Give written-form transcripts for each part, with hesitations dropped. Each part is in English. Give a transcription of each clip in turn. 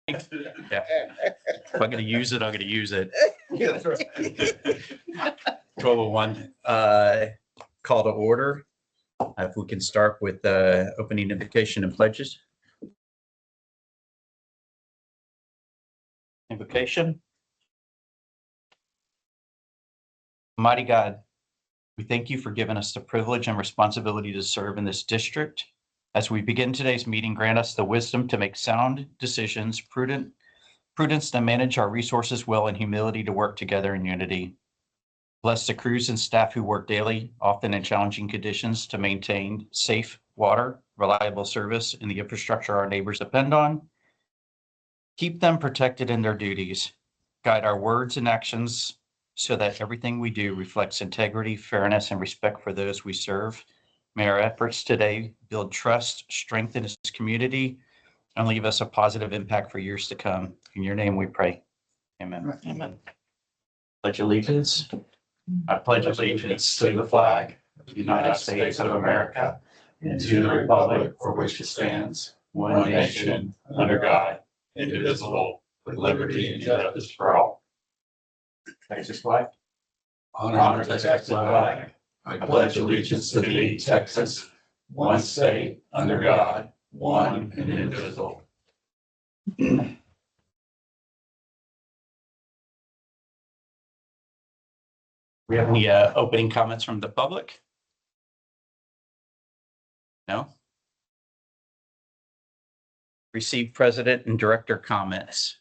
Yeah. If I'm going to use it, I'm going to use it. 12:01, call to order. If we can start with opening invocation and pledges. Invocation. Almighty God, we thank you for giving us the privilege and responsibility to serve in this district. As we begin today's meeting, grant us the wisdom to make sound decisions, prudence to manage our resources well, and humility to work together in unity. Bless the crews and staff who work daily, often in challenging conditions, to maintain safe water, reliable service, and the infrastructure our neighbors depend on. Keep them protected in their duties. Guide our words and actions so that everything we do reflects integrity, fairness, and respect for those we serve. May our efforts today build trust, strengthen this community, and leave us a positive impact for years to come. In your name we pray. Amen. Amen. Pledge allegiance. I pledge allegiance to the flag of the United States of America and to the republic for which it stands, one nation, under God, indivisible, with liberty and justice for all. Texas flag. Honor to Texas flag. I pledge allegiance to thee, Texas, one state, under God, one and indivisible. We have any opening comments from the public? No? Receive president and director comments?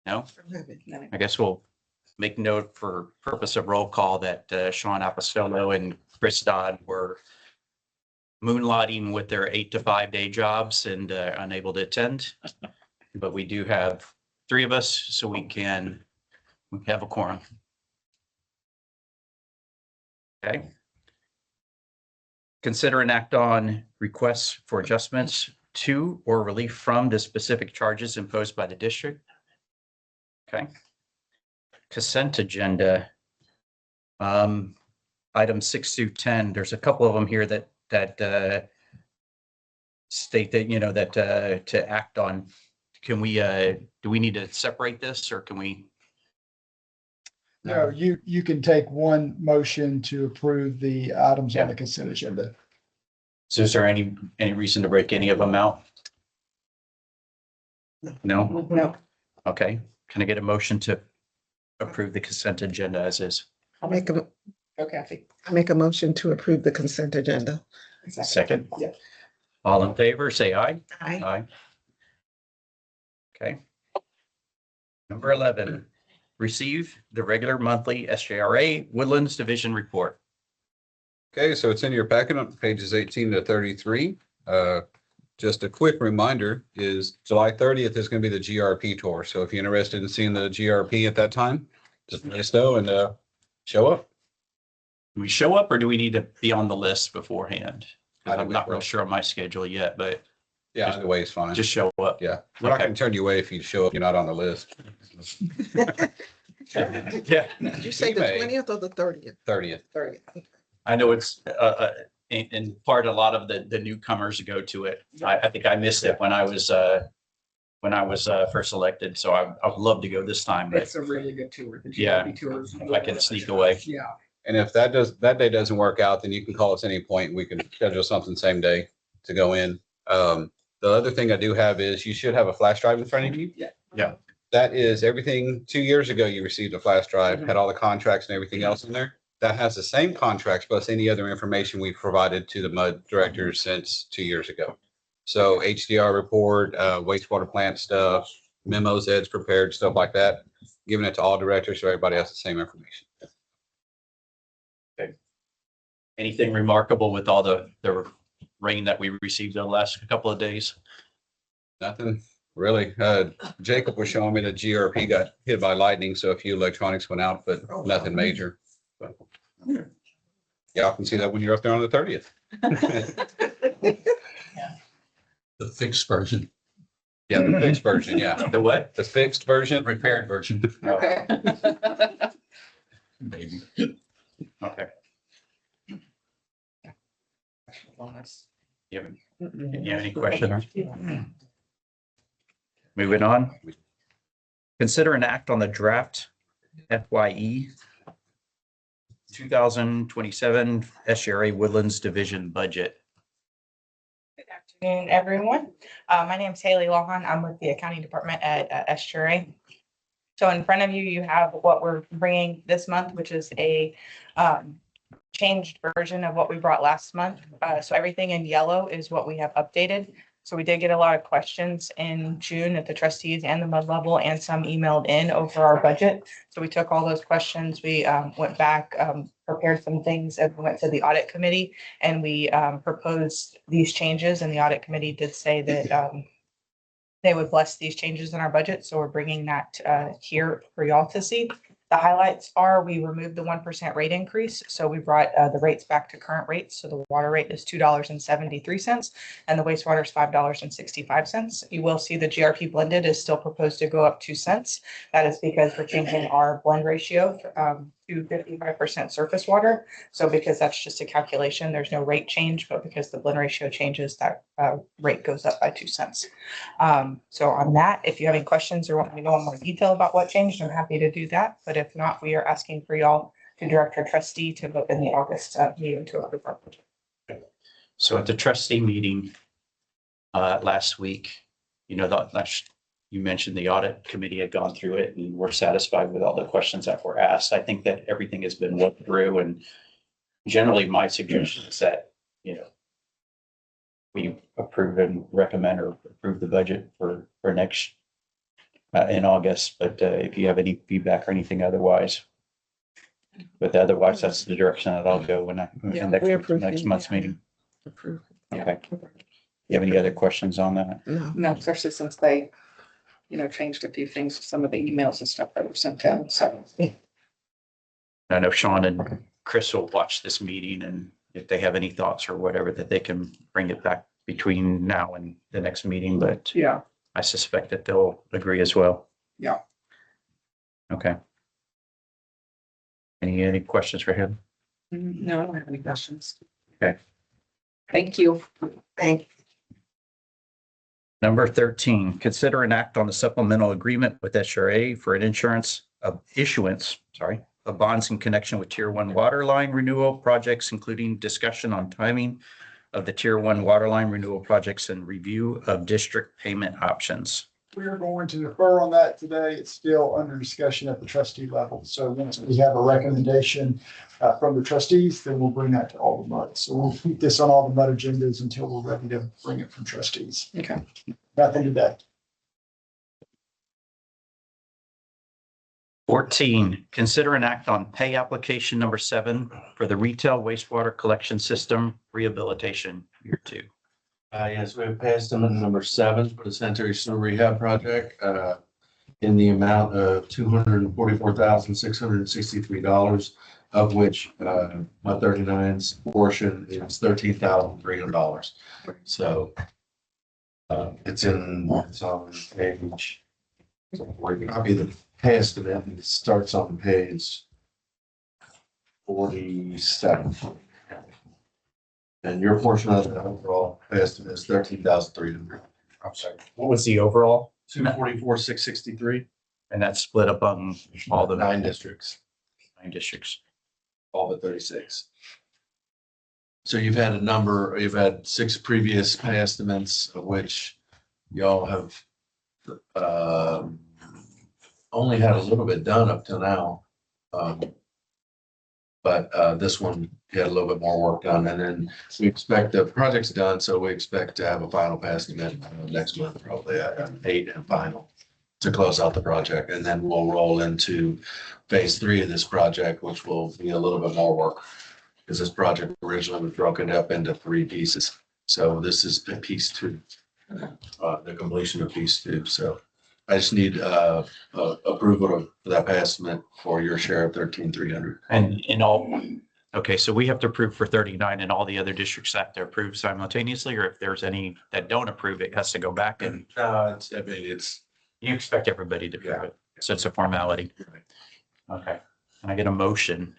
No? I guess we'll make note for purpose of roll call that Sean Apostolo and Chris Dodd were moonlighting with their 8 to 5 day jobs and unable to attend. But we do have 3 of us, so we can have a quorum. Okay. Consider and act on requests for adjustments to or relief from the specific charges imposed by the district. Okay. Consent agenda. Items 6 through 10. There's a couple of them here that state that, that to act on. Can we, do we need to separate this, or can we? No, you can take one motion to approve the items on the consent agenda. So is there any reason to break any of them out? No? No. Okay. Can I get a motion to approve the consent agenda as is? I'll make a, okay. I make a motion to approve the consent agenda. Second? Yeah. All in favor, say aye. Aye. Aye. Okay. Number 11, receive the regular monthly SJRA Woodlands Division report. Okay, so it's in your packet on pages 18 to 33. Just a quick reminder is July 30th is going to be the GRP tour. So if you're interested in seeing the GRP at that time, just let us know and show up. Do we show up, or do we need to be on the list beforehand? 'Cause I'm not real Well, sure on my schedule yet, but yeah, either way is fine. just show up. Yeah, we're not Okay. going to turn you away if you show up. You're not on the list. Yeah, Did you say the May. 20th or the 30th? 30th. 30th. I know it's in part a lot of the newcomers go to it. I think I missed it when I was first elected, so I would love to go this time, but It's a really good tour. The Yeah, GRP tours. if I can sneak away. Yeah. And if that day doesn't work out, then you can call us any point. We can schedule something same day to go in. The other thing I do have is you should have a flash drive in front of you. Yeah. Yeah. That is everything 2 years ago, you received a flash drive, had all the contracts and everything else in there. That has the same contracts plus any other information we've provided to the MUD directors since 2 years ago. So HDR report, wastewater plant stuff, memos Ed's prepared, stuff like that, giving it to all directors so everybody has the same information. Anything remarkable with all the rain that we received the last couple of days? Nothing really. Jacob was showing me the GRP got hit by lightning, so a few electronics went out, but nothing major. But y'all can see that when you're up there on the 30th. The fixed version, Yeah, the fixed version, yeah. The what? The fixed version. repaired version, Okay. maybe. Okay. You have any questions? Moving on. Consider an act on the draft FYE 2027 SRA Woodlands Division budget. Good afternoon, everyone. My name is Haley Lohan. I'm with the accounting department at SGRA. So in front of you, you have what we're bringing this month, which is a changed version of what we brought last month. So everything in yellow is what we have updated. So we did get a lot of questions in June at the trustees and the mud level, and some emailed in over our budget. So we took all those questions. We went back, prepared some things, and we went to the audit committee, and we proposed these changes, and the audit committee did say that they would bless these changes in our budget. So we're bringing that here for y'all to see. The highlights are we removed the 1% rate increase. So we brought the rates back to current rates. So the water rate is $2.73 and the wastewater is $5.65. You will see the GRP blended is still proposed to go up 2 cents. That is because we're changing our blend ratio to 55% surface water. So because that's just a calculation, there's no rate change, but because the blend ratio changes, that rate goes up by 2 cents. So on that, if you have any questions or want me to know more detail about what changed, I'm happy to do that. But if not, we are asking for y'all to direct our trustee to vote in the August meeting to approve our budget. So at the trustee meeting last week, you mentioned the audit committee had gone through it and we're satisfied with all the questions that were asked. I think that everything has been looked through, and generally my suggestion is that, we approve and recommend or approve the budget for next in August. But if you have any feedback or anything otherwise, that's the direction that I'll go when we approve next it, month's yeah. meeting. Approve. Okay. You have any other questions on that? No. No, especially since they, changed a few things, some of the emails and stuff that were sent out, so. I know Sean and Chris will watch this meeting, and if they have any thoughts or whatever, that they can bring it back between now and the next meeting, but Yeah. I suspect that they'll agree as well. Yeah. Okay. Any questions for him? No, I don't have any questions. Okay. Thank you. Thank Number 13, consider an act on the supplemental agreement with SRA for an issuance of bonds in connection with Tier 1 water line renewal projects, including discussion on timing of the Tier 1 water line renewal projects and review of district payment options. We are going to defer on that today. It's still under discussion at the trustee level. So once we have a recommendation from the trustees, then we'll bring that to all the MUD. So we'll keep this on all the MUD agendas until we're ready to bring it from trustees. Okay. Nothing today. 14, consider an act on pay application number 7 for the retail wastewater collection system rehabilitation year 2. Yes, we have passed amendment number 7 for the sanitary sewer rehab project, in the amount of $244,663, of which, my 39's portion is $13,300. So, it's on page, copy the past event, it starts on page 47. And your portion of the overall estimate is 13,300. I'm sorry. What was the overall? 244,663, And that's split up on all the 9 districts, 9 districts. all but 36. So you've had 6 previous pay estimates, of which y'all have only had a little bit done up till now. But this one had a little bit more work done, and then we expect the project's done, so we expect to have a final pay estimate next month, probably at 8 and final to close out the project, and then we'll roll into phase 3 of this project, which will be a little bit more work. Because this project originally was broken up into 3 pieces, so this is the piece 2, the completion of piece 2. So I just need approval of that pay estimate for your share of 13,300. And in all, okay, so we have to approve for 39 and all the other districts have to approve simultaneously, or if there's any that don't approve, it has to go back and It's you expect everybody to approve it. So it's a formality. Okay. Can I get a motion?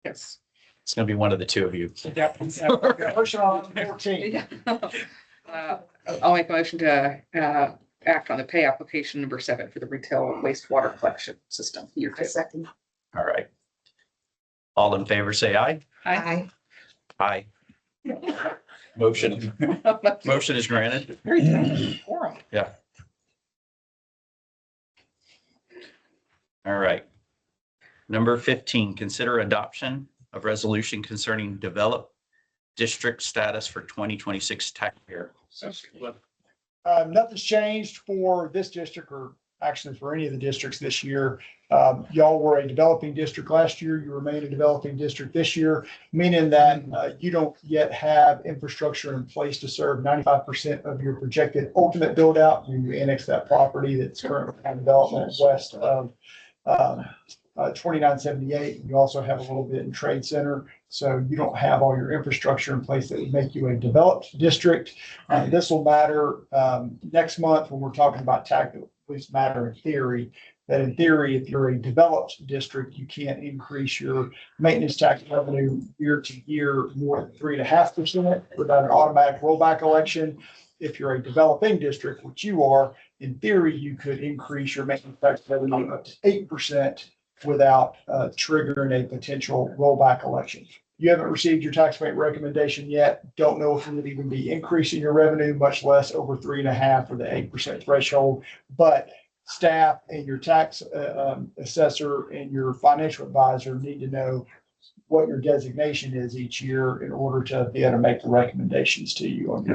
Yes. It's going to be one of the two of you. Yep. Motion on 14. I'll make a motion to act on the pay application number 7 for the retail wastewater collection system. Year I 2. second. All right. All in favor, say aye. Aye. Aye. Motion is granted. Very good. Quorum. Yeah. All right. Number 15, consider adoption of resolution concerning developed district status for 2026 tax year. Nothing's changed for this district or actually for any of the districts this year. Y'all were a developing district last year. You remain a developing district this year, meaning that you don't yet have infrastructure in place to serve 95% of your projected ultimate build out. You annex that property that's currently in development west of 2978. You also have a little bit in Trade Center. So you don't have all your infrastructure in place that would make you a developed district. This will matter next month when we're talking about tax, at least matter in theory, that in theory, if you're a developed district, you can't increase your maintenance tax revenue year to year more than 3.5% without an automatic rollback election. If you're a developing district, which you are, in theory, you could increase your maintenance tax revenue up to 8% without triggering a potential rollback election. You haven't received your tax rate recommendation yet. Don't know if it would even be increasing your revenue, much less over 3.5 or the 8% threshold. But staff and your tax assessor and your financial advisor need to know what your designation is each year in order to be able to make the recommendations to you on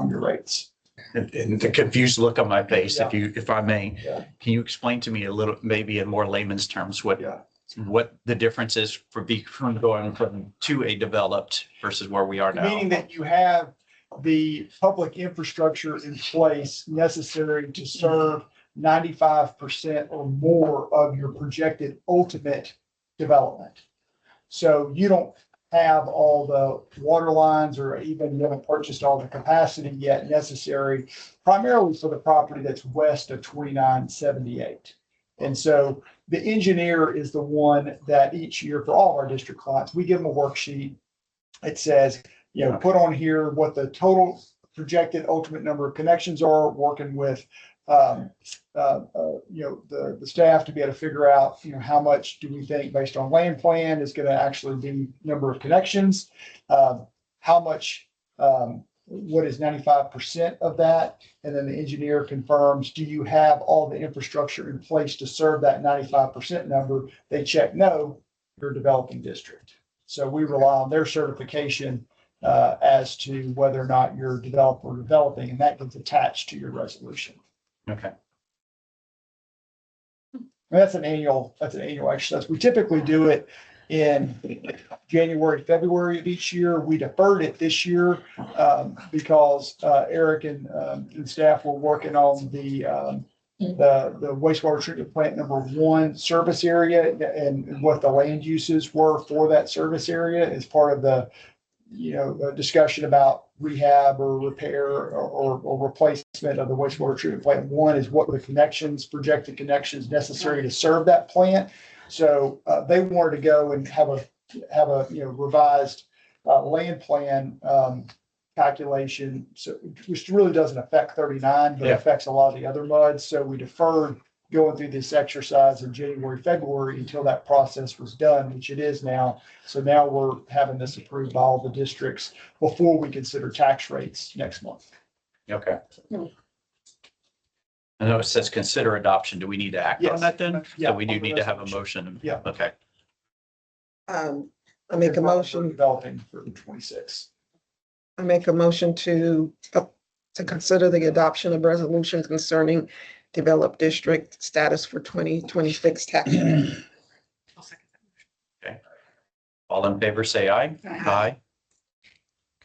your rates. And the confused look on my face, Yeah. if I may, Yeah. can you explain to me a little, maybe in more layman's terms, what the difference is from going to a developed versus where we are now? Meaning that you have the public infrastructure in place necessary to serve 95% or more of your projected ultimate development. So you don't have all the water lines or even you haven't purchased all the capacity yet necessary, primarily for the property that's west of 2978. And so the engineer is the one that each year for all of our district clients, we give them a worksheet. It says, put on here what the total projected ultimate number of connections are, working with the staff to be able to figure out, how much do we think based on land plan is going to actually be number of connections, how much, what is 95% of that? And then the engineer confirms, do you have all the infrastructure in place to serve that 95% number? They check no, you're a developing district. So we rely on their certification as to whether or not you're developed or developing, and that gets attached to your resolution. Okay. And that's an annual exercise. We typically do it in January, February of each year. We deferred it this year because Eric and staff were working on the wastewater treatment plant number 1 service area and what the land uses were for that service area as part of the discussion about rehab or repair or replacement of the wastewater treatment plant. 1 is what the projected connections necessary to serve that plant. So they wanted to go and have a revised land plan calculation, so which really doesn't affect 39, but affects a lot of the other MUDs. So we deferred going through this exercise in January, February until that process was done, which it is now. So now we're having this approved by all the districts before we consider tax rates next month. Okay. I know it says consider adoption. Do we need to act on Yes. that then? Yeah, So we do on the need to have a resolution. motion. Yeah. Okay. I make a motion, Developing for 26. I make a motion to consider the adoption of resolution concerning developed district status for 2026 tax year. I'll second All in favor, say aye. Aye.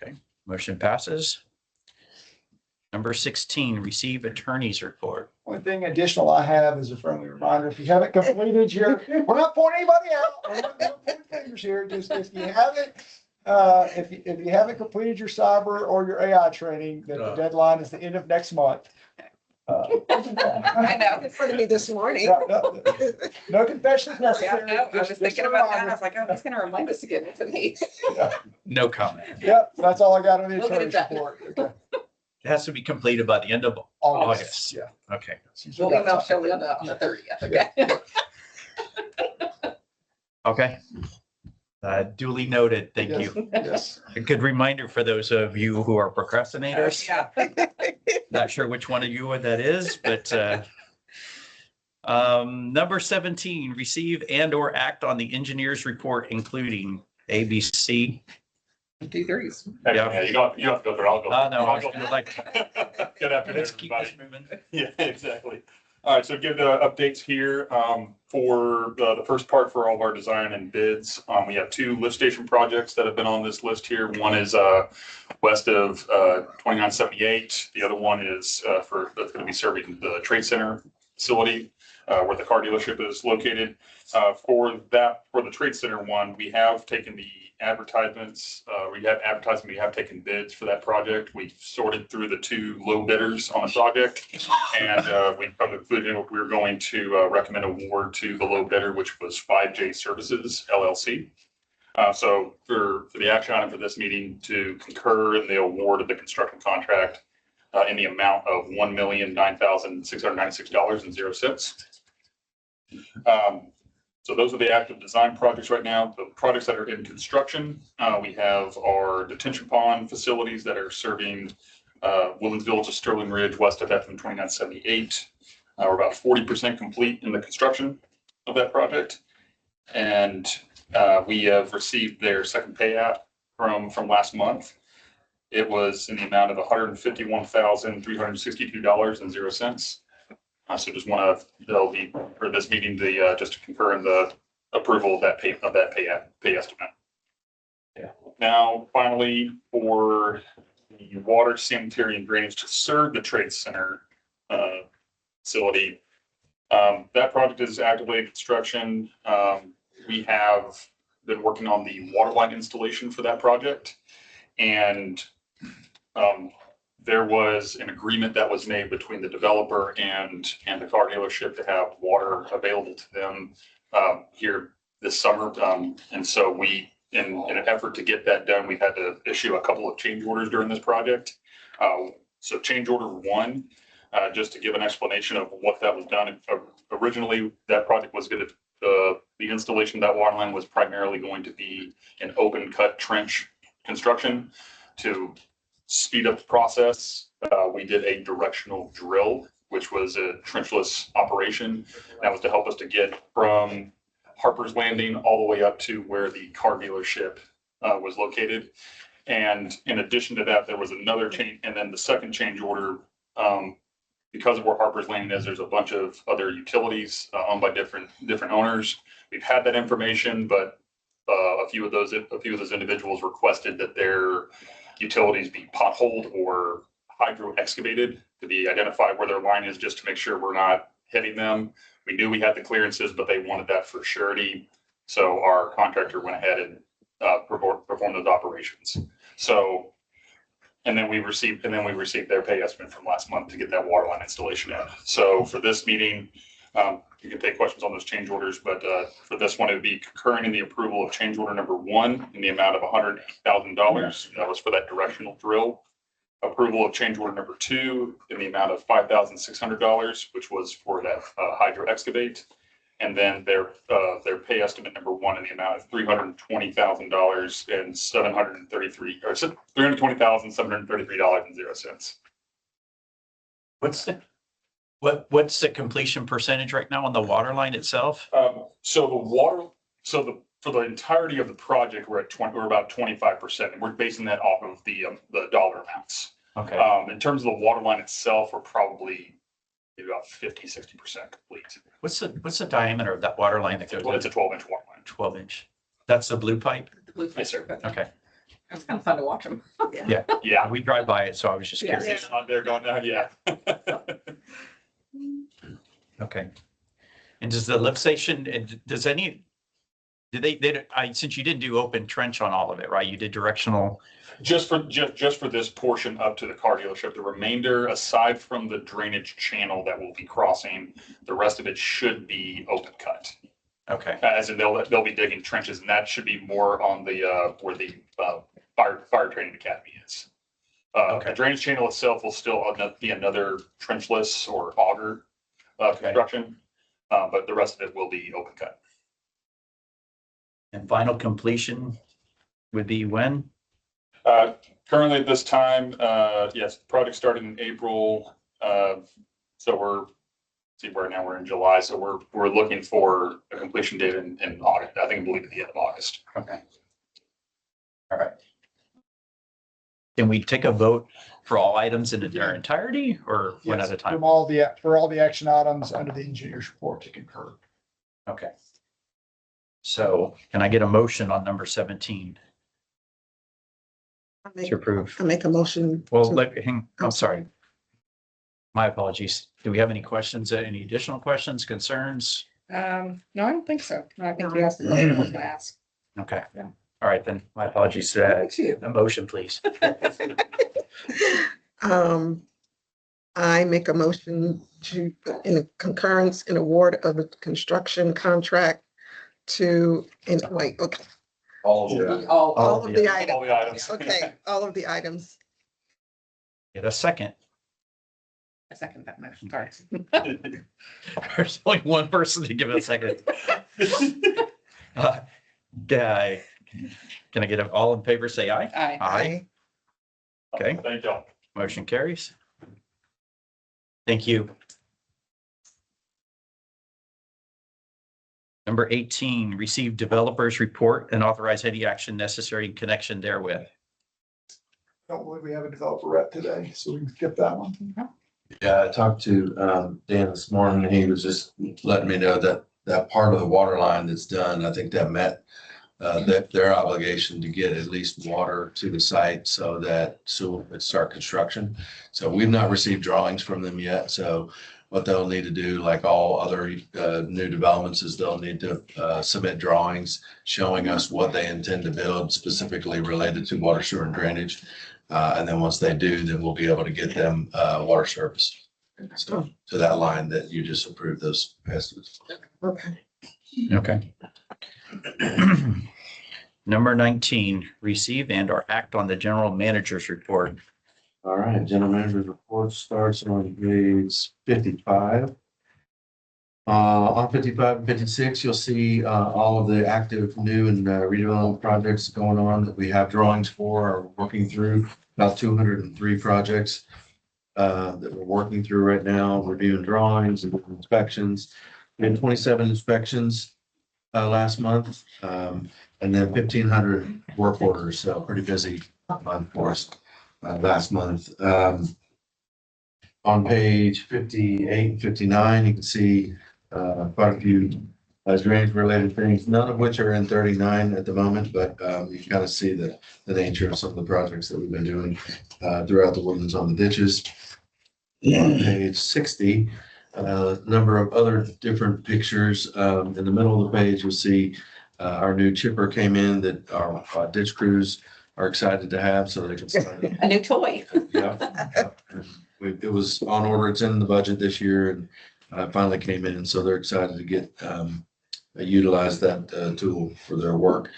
Okay, motion passes. Number 16, receive attorney's report. One thing additional I have is a friendly reminder, if you haven't completed your, we're not pointing anybody out. We're not pointing fingers here, just if you haven't, if you haven't completed your cyber or your AI training, then the deadline is the end of next month. I know. In front of me this morning. No confessions Yeah, necessary. no, I was just thinking a about that. I reminder. was like, oh, he's gonna remind us again to me. No comment. Yeah, that's all I got on the We'll get it attorney's done. report. Okay. It has to be completed by the end of August, yeah. Okay. She's We'll got email time. Shelley on the 30th, okay? Okay. Duly noted. Thank Yes, you. Yes. A good reminder for those of you who are procrastinators. Yeah. Not sure which one of you that is, but number 17, receive and or act on the engineer's report, including ABC. 2 threes. Yeah. You don't have to go through, it. I'll go. No, I'll go. I like, Good afternoon, let's keep this everybody. moving. Yeah, exactly. All right, so give the updates here, for the first part for all of our design and bids. We have 2 lift station projects that have been on this list here. One is, west of, 2978. The other one is, that's gonna be serving the Trade Center facility, where the car dealership is located. For the Trade Center one, we have taken the advertisements, we have taken bids for that project. We've sorted through the 2 low bidders on the project. And we concluded we're going to recommend award to the low bidder, which was 5J Services LLC. So for the action item for this meeting, to concur in the award of the construction contract in the amount of $1,09,696.00. So those are the active design projects right now. The projects that are in construction, we have our detention pond facilities that are serving Woodlands Village to Sterling Ridge, west of FM 2978. We're about 40% complete in the construction of that project. And we have received their second payout from last month. It was in the amount of $151,362.00. So just want to, there'll be for this meeting, just to concur in the approval of that pay estimate. Yeah. Now, finally, for the water, sanitary, and drainage to serve the Trade Center facility, that project is actively in construction. We have been working on the water line installation for that project, and there was an agreement that was made between the developer and the car dealership to have water available to them here this summer. And so we, in an effort to get that done, we've had to issue a couple of change orders during this project. So change order 1, just to give an explanation of what that was done. Originally, that project was going to, the installation of that water line was primarily going to be an open cut trench construction. To speed up the process, we did a directional drill, which was a trenchless operation. That was to help us to get from Harper's Landing all the way up to where the car dealership was located. And in addition to that, there was another change. And then the second change order, because of where Harper's Landing is, there's a bunch of other utilities owned by different owners. We've had that information, but a few of those individuals requested that their utilities be potholed or hydro excavated to be identified where their line is, just to make sure we're not hitting them. We knew we had the clearances, but they wanted that for surety. So our contractor went ahead and performed those operations. So, and then we received their pay estimate from last month to get that water line installation in. So for this meeting, you can take questions on those change orders, but for this one, it would be concurring in the approval of change order number 1 in the amount of $108,000. That was for that directional drill. Approval of change order number 2 in the amount of $5,600, which was for that hydro excavate. And then their pay estimate number 1 in the amount of $320,000 and $320,733.00. What's the completion percentage right now on the water line itself? For the entirety of the project, we're about 25%. And we're basing that off of the dollar amounts. Okay. In terms of the water line itself, we're probably maybe about 50-60% complete. What's the diameter of that water line that goes? Well, it's a 12-inch water line. 12-inch. That's the blue pipe? The blue Yes, sir. Okay. It's kind of fun to watch them. Yeah. We drive by it, so I was just Yeah. curious. It's on there going down, yeah. Okay. And does the lift station, since you didn't do open trench on all of it, right? You did directional. Just for this portion up to the car dealership, the remainder, aside from the drainage channel that we'll be crossing, the rest of it should be open cut. Okay. As in they'll be digging trenches, and that should be more on the where the fire training academy is. Okay. The drainage channel itself will still be another trenchless or auger construction, but the rest of it will be open cut. And final completion would be when? Currently at this time, yes, the project started in April. So see where now we're in July. So we're looking for a completion date in August. I believe at the end of August. Okay. All right. Can we take a vote for all items in their entirety or one Yes, at a time? From for all the action items under the engineer's report to concur. Okay. So can I get a motion on number 17 to approve? I make a motion. Well, to- I'm sorry. My apologies. Do we have any questions, any additional questions, concerns? No, I don't think so. No, I think you asked the question I was gonna ask. Okay. Yeah. All right, then my apologies. Thank you. A motion, please. I make a motion to, in concurrence in award of a construction contract to, okay, All of that. all All of of the the- items. All the items. Okay, all of the items. Get a second. I second that motion. Sorry. There's only one person to give it a second. Guy, can I get all in favor, say aye? Aye. Aye. Okay, Thank y'all. motion carries. Thank you. Number 18, receive developers report and authorize any action necessary in connection therewith. Don't believe we have a developer rep today, so we can skip that one. Yeah, I talked to Dan this morning, and he was just letting me know that that part of the water line that's done, I think that met their obligation to get at least water to the site so that sewer would start construction. So we've not received drawings from them yet. So what they'll need to do, like all other new developments, is they'll need to submit drawings showing us what they intend to build specifically related to water, sewer, and drainage. And then once they do, then we'll be able to get them water service. So to that line that you just approved those estimates. Okay. Okay. Number 19, receive and or act on the general manager's report. All right, general manager's report starts on page 55. On 55 and 56, you'll see all of the active new and redevelopment projects going on that we have drawings for or working through. About 203 projects that we're working through right now, reviewing drawings and inspections. We had 27 inspections last month, and then 1,500 work orders. So pretty busy month for us last month. On page 58 and 59, you can see quite a few drainage related things, none of which are in 39 at the moment, but you kind of see the nature of some of the projects that we've been doing throughout the woodlands on the ditches. On page 60, a number of other different pictures. In the middle of the page, you'll see our new chipper came in that our ditch crews are excited to have so they can start. A new toy. Yeah. It was on order. It's in the budget this year and finally came in. So they're excited to get utilize that tool for their work.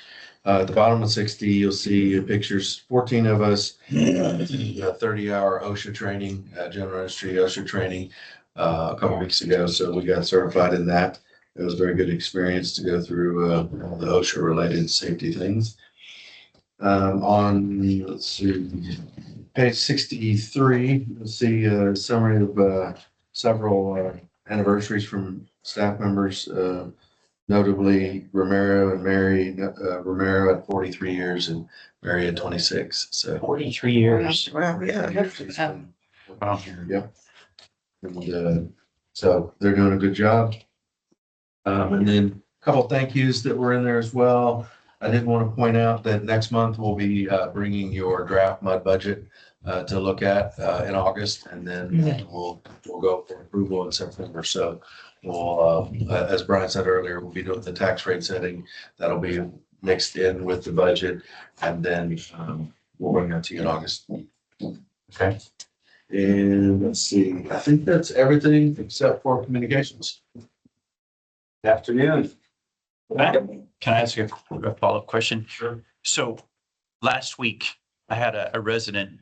At the bottom of 60, you'll see pictures, 14 of us, 30-hour OSHA training, general industry OSHA training a couple weeks ago. So we got certified in that. It was a very good experience to go through all the OSHA related safety things. Let's see, page 63, you'll see a summary of several anniversaries from staff members, notably Romero and Mary. Romero at 43 years and Mary at 26. So 43 years. Wow, yeah. Wow. Yep. And so they're doing a good job. And then a couple thank yous that were in there as well. I did want to point out that next month we'll be bringing your draft mud budget to look at in August, and then we'll go for approval in September. So we'll, as Brian said earlier, we'll be doing the tax rate setting. That'll be mixed in with the budget, and then we'll bring that to you in August. Okay. And let's see, I think that's everything except for communications. Afternoon. Can I ask you a follow-up question? Sure. So last week I had a resident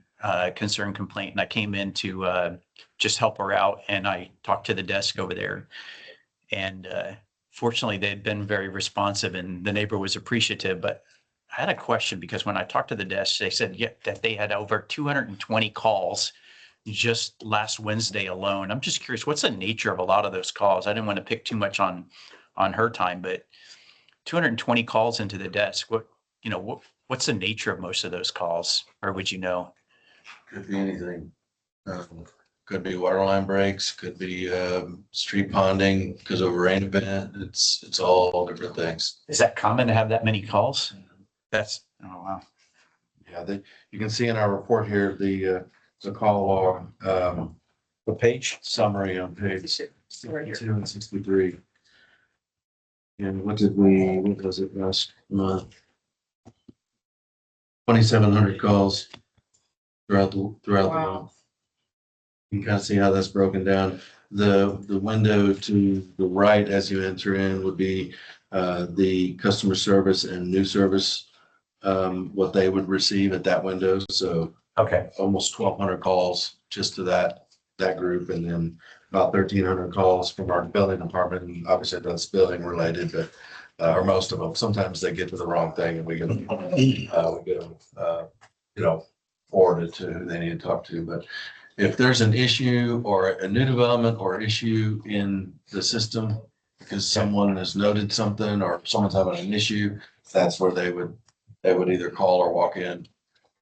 concern complaint, and I came in to just help her out, and I talked to the desk over there. And fortunately, they'd been very responsive, and the neighbor was appreciative. But I had a question, because when I talked to the desk, they said that they had over 220 calls just last Wednesday alone. I'm just curious, what's the nature of a lot of those calls? I didn't want to pick too much on her time, but 220 calls into the desk. What's the nature of most of those calls, or would you know? Could be anything. Could be water line breaks, could be street ponding because of a rain event. It's all different things. Is that common to have that many calls? Oh, wow. Yeah, you can see in our report here, the call log What page? summary on page Right here. 62 and 63. And what was it last month? 2,700 calls throughout the Wow. month. You can kind of see how that's broken down. The window to the right as you enter in would be the customer service and new service, what they would receive at that window. So Okay. almost 1,200 calls just to that group, and then about 1,300 calls from our billing department. And obviously that's billing related, but or most of them. Sometimes they get to the wrong thing and we get them, forwarded to who they need to talk to. But if there's an issue or a new development or issue in the system because someone has noted something or someone's having an issue, that's where they would either call or walk in.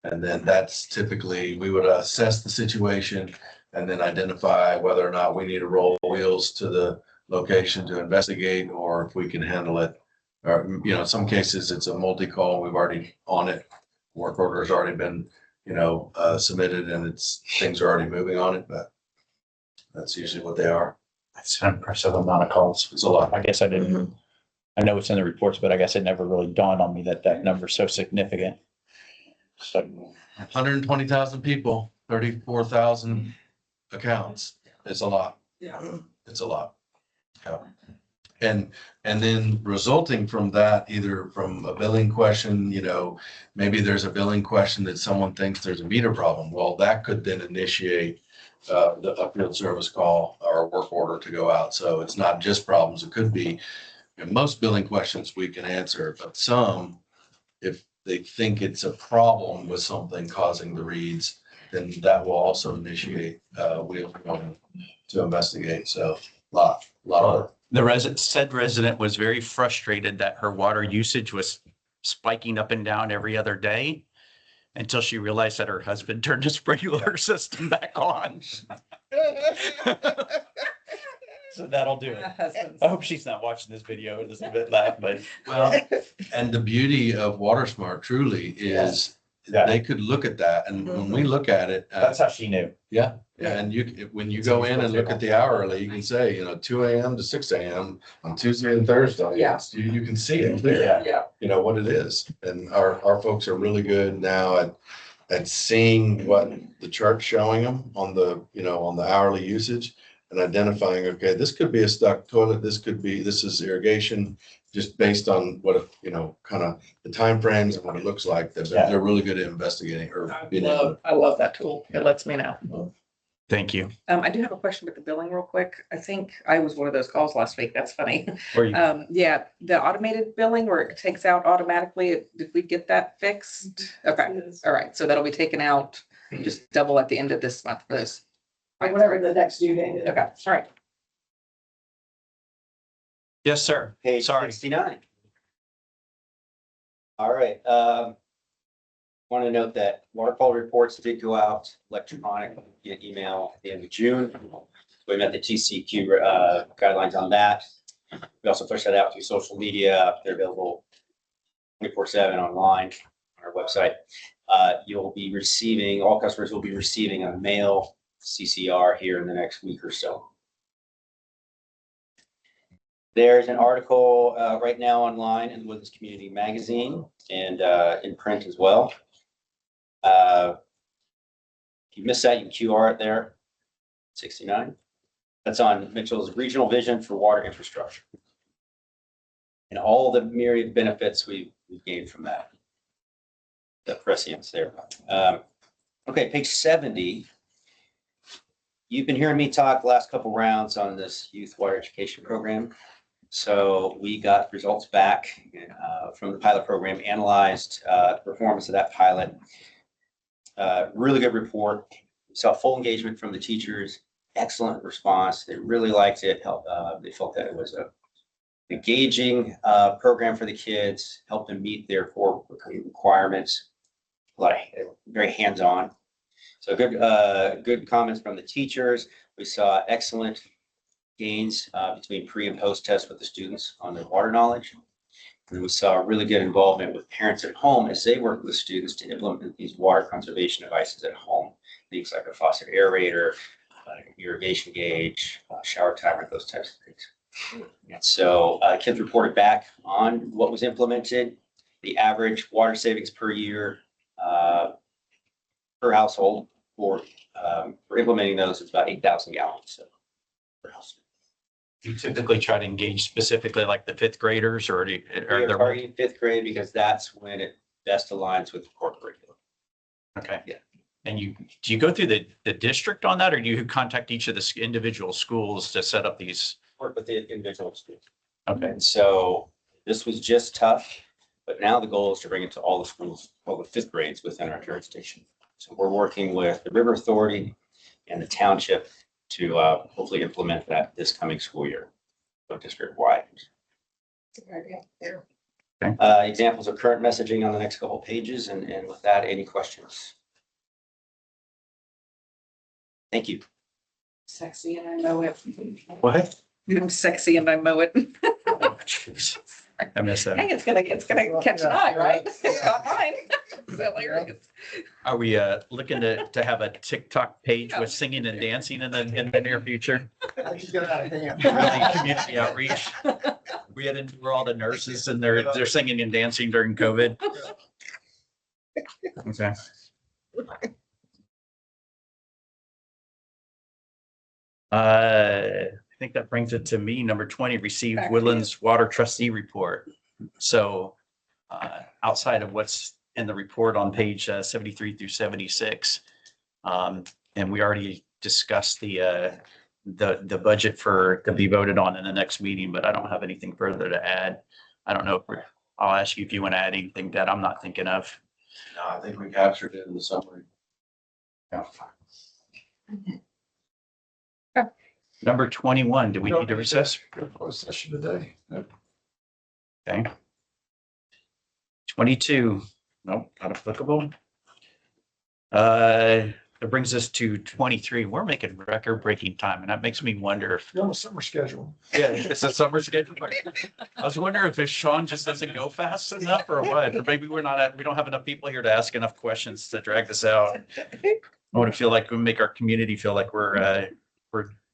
And then that's typically, we would assess the situation and then identify whether or not we need to roll wheels to the location to investigate, or if we can handle it. Or, in some cases, it's a multi-call. We've already on it. Work order's already been, submitted, and things are already moving on it, but that's usually what they are. That's an impressive amount of calls. It's a lot. I guess I didn't, I know it's in the reports, but I guess it never really dawned on me that number's so significant. So, 120,000 people, 34,000 accounts. It's a lot. Yeah. It's a lot. Yeah. And then resulting from that, either from a billing question, maybe there's a billing question that someone thinks there's a meter problem. Well, that could then initiate the upfield service call or a work order to go out. So it's not just problems. It could be, most billing questions we can answer, but some, if they think it's a problem with something causing the reads, then that will also initiate wheel to investigate. So a lot of. the said resident was very frustrated that her water usage was spiking up and down every other day until she realized that her husband turned his sprinkler system back on. So that'll do it. I hope she's not watching this video. It doesn't bit laugh, but Well, and the beauty of WaterSmart truly is Yeah. they could look at that, and when we look at it, that's how she knew. yeah, and when you go in and look at the hourly, you can say, 2 a.m. to 6 a.m. on Tuesday and Thursday. Yeah. You can see it there, Yeah. what it is. And our folks are really good now at seeing what the chart's showing them on the, on the hourly usage and identifying, okay, this could be a stuck toilet, this is irrigation, just based on what, kind of the timeframes and what it looks like. They're really good at investigating or being able. I love that tool. It lets me know. Thank you. I do have a question with the billing real quick. I think I was one of those calls last week. That's funny. Where you, Yeah, the automated billing where it takes out automatically, did we get that fixed? Okay, all right. So that'll be taken out just double at the end of this month for this. Or whatever the next due date is. Okay, all right. yes, sir. Page Sorry. 69. All right, want to note that water quality reports did go out electronic via email at the end of June. We met the TCQ guidelines on that. We also pushed that out through social media. They're available 24/7 online on our website. You'll be receiving, all customers will be receiving a mail CCR here in the next week or so. There's an article right now online in the Woodlands Community Magazine and in print as well. If you missed that, you can QR it there. 69. That's on Mitchell's regional vision for water infrastructure. And all the myriad benefits we've gained from that. The prescience there. Okay, page 70. You've been hearing me talk the last couple rounds on this youth water education program. So we got results back from the pilot program, analyzed the performance of that pilot. Really good report. We saw full engagement from the teachers, excellent response. They really liked it. They felt that it was a engaging program for the kids, helped them meet their core requirements, very hands-on. So good comments from the teachers. We saw excellent gains between pre and post test with the students on their water knowledge. And we saw really good involvement with parents at home as they work with the students to implement these water conservation devices at home. Things like a faucet aerator, irrigation gauge, shower timer, those types of things. And so kids reported back on what was implemented, the average water savings per year per household for implementing those is about 8,000 gallons per household. You typically try to engage specifically like the fifth graders or We are targeting fifth grade because that's when it best aligns with the core curriculum. Okay. Yeah. And do you go through the district on that, or do you contact each of the individual schools to set up these? Work with the individual schools. Okay. And so this was just tough, but now the goal is to bring it to all the schools, all the fifth grades within our jurisdiction. So we're working with the River Authority and the township to hopefully implement that this coming school year, so district-wide. Examples of current messaging on the next couple pages, and with that, any questions? Thank you. Sexy and I know it. What? I'm sexy and I know it. Jeez. I missed that. Hey, it's gonna catch an eye, right? It's got mine. It's hilarious. Are we looking to have a TikTok page with singing and dancing in the near future? I just got out of hand. Really community outreach. We had into where all the nurses and they're singing and dancing during COVID. Okay. I think that brings it to me. Number 20, received Back to Woodlands Water Trustee Report. So outside of what's in the report on page 73 through 76, and we already discussed the budget to be voted on in the next meeting, but I don't have anything further to add. I don't know if I'll ask you if you want to add anything that I'm not thinking of. No, I think we captured it in the summary. Number 21, do we need to recess? Closed session today. Nope. Okay. 22, nope, not applicable. That brings us to 23. We're making record-breaking time, and that makes me wonder if, You're on a summer schedule. yeah, it's a summer schedule. I was wondering if Sean just doesn't go fast enough or what, or maybe we don't have enough people here to ask enough questions to drag this out. I want to feel like we make our community feel like we're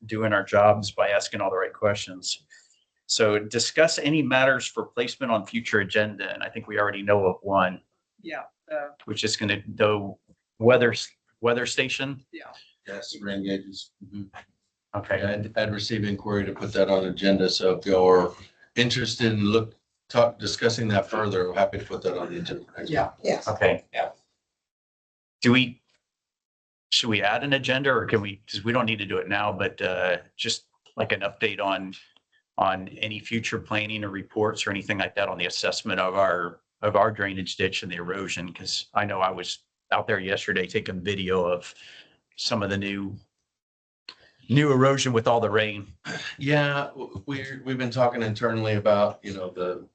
doing our jobs by asking all the right questions. So discuss any matters for placement on future agenda. And I think we already know of one, Yeah. which is going to go weather station. Yes, rain gauges. Okay. I'd received inquiry to put that on agenda, so if you're interested in discussing that further, I'm happy to put that on the agenda. Yes. Okay. Yeah. Should we add an agenda, or can we, because we don't need to do it now, but just like an update on any future planning or reports or anything like that on the assessment of our drainage ditch and the erosion? Because I know I was out there yesterday taking video of some of the new erosion with all the rain. Yeah, we've been talking internally about, the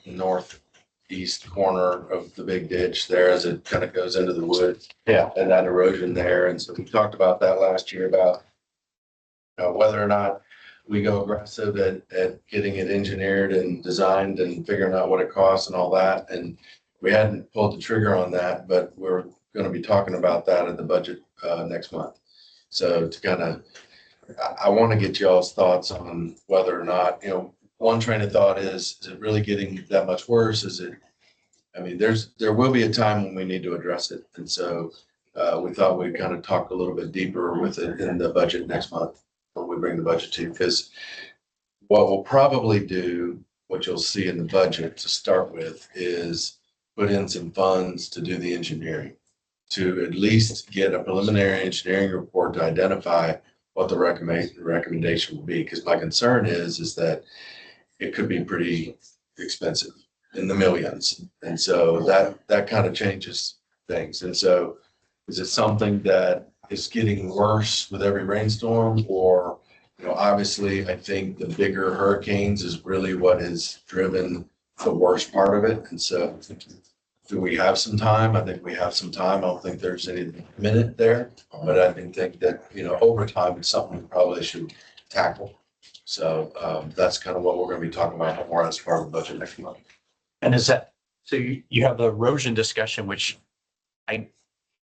northeast corner of the big ditch there as it kind of goes into the woods. Yeah. And that erosion there. And so we talked about that last year about whether or not we go aggressive at getting it engineered and designed and figuring out what it costs and all that. And we hadn't pulled the trigger on that, but we're going to be talking about that at the budget next month. So to kind of, I want to get y'all's thoughts on whether or not, one train of thought is it really getting that much worse? There will be a time when we need to address it. And so we thought we'd kind of talk a little bit deeper with it in the budget next month when we bring the budget to you, because what we'll probably do, what you'll see in the budget to start with, is put in some funds to do the engineering. to at least get a preliminary engineering report to identify what the recommendation will be. Because my concern is that it could be pretty expensive, in the millions. And so that kind of changes things. And so is it something that is getting worse with every rainstorm? Or, obviously, I think the bigger hurricanes is really what has driven the worst part of it. And so do we have some time? I think we have some time. I don't think there's any minute there, but I think that, over time, it's something we probably should tackle. So that's kind of what we're going to be talking about more as part of the budget next month. And is that, so you have the erosion discussion, which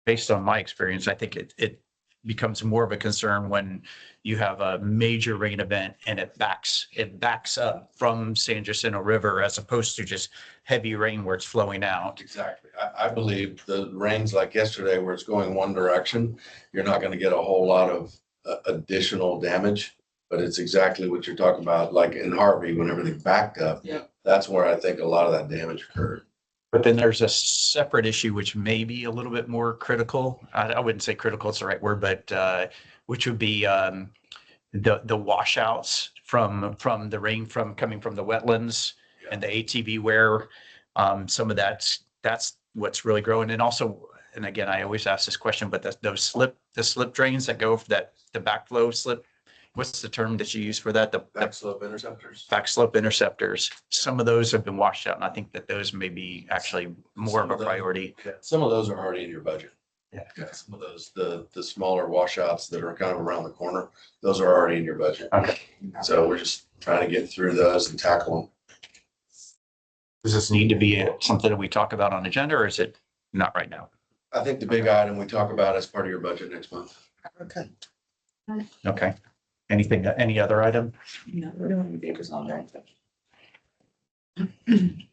based on my experience, I think it becomes more of a concern when you have a major rain event and it backs up from San Jacinto River as opposed to just heavy rain where it's flowing out. Exactly. I believe the rains like yesterday where it's going one direction, you're not going to get a whole lot of additional damage. But it's exactly what you're talking about, like in Harvey, when everything backed up. Yeah. That's where I think a lot of that damage occurred. But then there's a separate issue, which may be a little bit more critical. I wouldn't say critical, it's the right word, but which would be the washouts from the rain coming from the wetlands and the ATV wear. Some of that's what's really growing. And also, and again, I always ask this question, but the slip drains that go for the backflow slip. What's the term that you use for that? The Backslope interceptors. backslope interceptors. Some of those have been washed out, and I think that those may be actually more of a priority. Yeah, some of those are already in your budget. Yeah. Some of those, the smaller washouts that are kind of around the corner, those are already in your budget. Okay. So we're just trying to get through those and tackle them. Does this need to be something that we talk about on agenda, or is it not right now? I think the big item we talk about as part of your budget next month. Okay. Okay. Anything, any other item? No, we don't have any papers on there.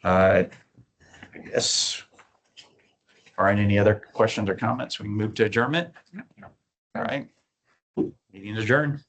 I guess. All right, any other questions or comments? We can move to adjournment. All right. Meeting adjourned.